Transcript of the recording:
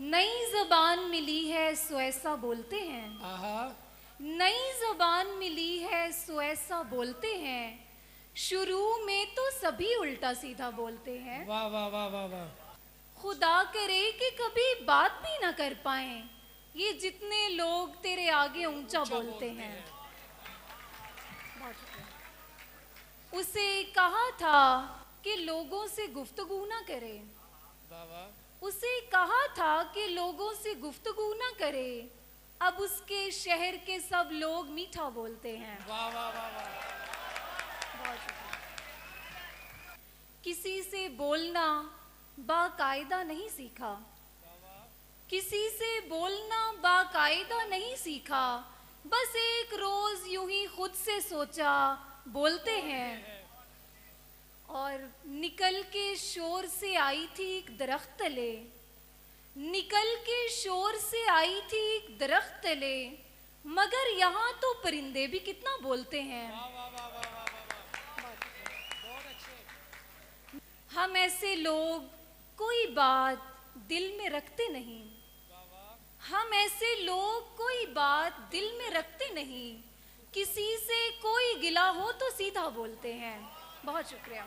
नई ज़बान मिली है सो ऐसा बोलते हैं। आहा, नई ज़बान मिली है सो ऐसा बोलते हैं। शुरू में तो सभी उल्टा सीधा बोलते हैं। वाह वाह वाह वाह वाह। खुदा करे कि कभी बात भी ना कर पाएं ये जितने लोग तेरे आगे ऊंचा बोलते हैं। उसे कहा था कि लोगों से गुफ्तगू ना करे। वाह वाह। उसे कहा था कि लोगों से गुफ्तगू ना करे। अब उसके शहर के सब लोग मीठा बोलते हैं। वाह वाह वाह वाह। बहुत शुक्रिया। किसी से बोलना बाकायदा नहीं सीखा। किसी से बोलना बाकायदा नहीं सीखा। बस एक रोज यूं ही खुद से सोचा बोलते हैं। और निकल के शोर से आई थी एक दरख्त तले। निकल के शोर से आई थी एक दरख्त तले। मगर यहाँ तो परिंदे भी कितना बोलते हैं। हम ऐसे लोग कोई बात दिल में रखते नहीं। हम ऐसे लोग कोई बात दिल में रखते नहीं। किसी से कोई गिला हो तो सीधा बोलते हैं। बहुत शुक्रिया।